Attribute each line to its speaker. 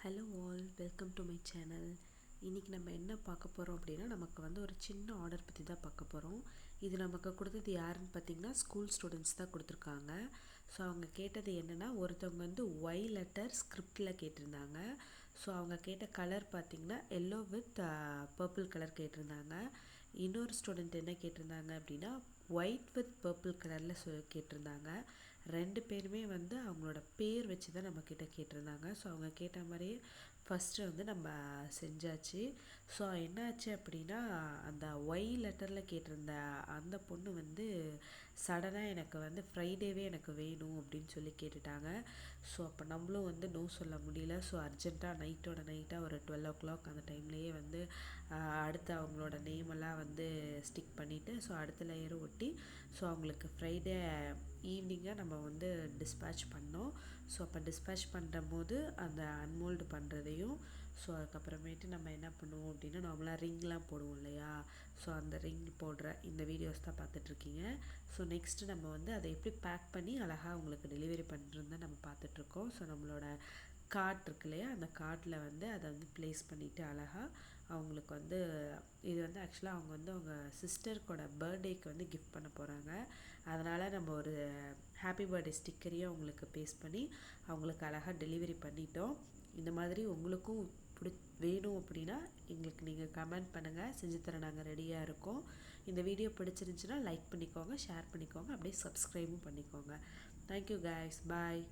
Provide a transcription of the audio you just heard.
Speaker 1: Hello all, welcome to my channel. இன்றைக்கி நம்ம என்ன பார்க்க போகிறோம் அப்படின்னா, நமக்கு வந்து ஒரு சின்ன ஆர்டர் பற்றி தான் பார்க்க போகிறோம். இது நமக்கு கொடுத்தது யாருன்னு பார்த்திங்கன்னா, ஸ்கூல் ஸ்டூடெண்ட்ஸ் தான் கொடுத்துருக்காங்க. ஸோ அவங்க கேட்டது என்னென்னா, ஒருத்தவங்க வந்து ஒய் லெட்டர் ஸ்கிரிப்டில் கேட்டிருந்தாங்க. ஸோ அவங்க கேட்ட கலர் பார்த்திங்கன்னா எல்லோ வித் பர்பிள் கலர் கேட்டிருந்தாங்க. இன்னொரு ஸ்டூடெண்ட் என்ன கேட்டிருந்தாங்க அப்படின்னா, ஒயிட் வித் பர்பிள் கலரில் கேட்டிருந்தாங்க. ரெண்டு பேருமே வந்து அவங்களோட பேர் வச்சு தான் நம்மக்கிட்ட கேட்டிருந்தாங்க. ஸோ அவங்க கேட்ட மாதிரியே ஃபஸ்ட்டு வந்து நம்ம செஞ்சாச்சு. ஸோ என்னாச்சு அப்படின்னா, அந்த ஒய் லெட்டரில் கேட்டிருந்த அந்த பொண்ணு வந்து சடனாக எனக்கு வந்து ஃப்ரைடேவே எனக்கு வேணும் அப்படின்னு சொல்லி கேட்டுட்டாங்க. ஸோ அப்போ நம்மளும் வந்து நோ சொல்ல முடியல. ஸோ அர்ஜென்ட்டாக நைட்டாக ஒரு 12 o'clock அந்த டைம்லேயே வந்து அடுத்து அவங்களோட நேமெல்லாம் வந்து ஸ்டிக் பண்ணிவிட்டு, ஸோ அடுத்த லேயரும் ஒட்டி, ஸோ அவங்களுக்கு ஃப்ரைடே ஈவினிங்காக நம்ம வந்து டிஸ்பேட்ச் பண்ணோம். ஸோ அப்போ டிஸ்பேட்ச் பண்ணுறம்போது அந்த அன்மோல்டு பண்ணுறதையும், ஸோ அதுக்கப்புறமேட்டு நம்ம என்ன பண்ணுவோம் அப்படின்னா, நார்மலாக ரிங்லாம் போடுவோம் இல்லையா, ஸோ அந்த ரிங் போடுற இந்த வீடியோஸ் தான் பார்த்துட்ருக்கீங்க. ஸோ நெக்ஸ்ட்டு நம்ம வந்து அதை எப்படி பேக் பண்ணி அழகாக அவங்களுக்கு டெலிவரி பண்ணுறது தான் நம்ம பார்த்துட்ருக்கோம். ஸோ நம்மளோட கார்ட் இருக்கு இல்லையா, அந்த கார்ட்டில் வந்து அதை வந்து ப்ளேஸ் பண்ணிவிட்டு அழகாக அவங்களுக்கு வந்து இது வந்து ஆக்சுவலாக அவங்க வந்து அவங்க சிஸ்டருக்கோட பர்த்டேக்கு வந்து கிஃப்ட் பண்ண போகிறாங்க. அதனால் நம்ம ஒரு ஹாப்பி பர்த்டே ஸ்டிக்கரையும் அவங்களுக்கு பேஸ்ட் பண்ணி அவங்களுக்கு அழகாக டெலிவரி பண்ணிட்டோம். இந்த மாதிரி உங்களுக்கும் வேணும் அப்படின்னா எங்களுக்கு நீங்கள் கமெண்ட் பண்ணுங்கள், செஞ்சு தர நாங்கள் ரெடியாக இருக்கோம். இந்த வீடியோ பிடிச்சிருந்துச்சுன்னா லைக் பண்ணிக்கோங்க, ஷேர் பண்ணிக்கோங்க, அப்படியே சப்ஸ்கிரைபும் பண்ணிக்கோங்க. தேங்க்யூ கைஸ், பாய்.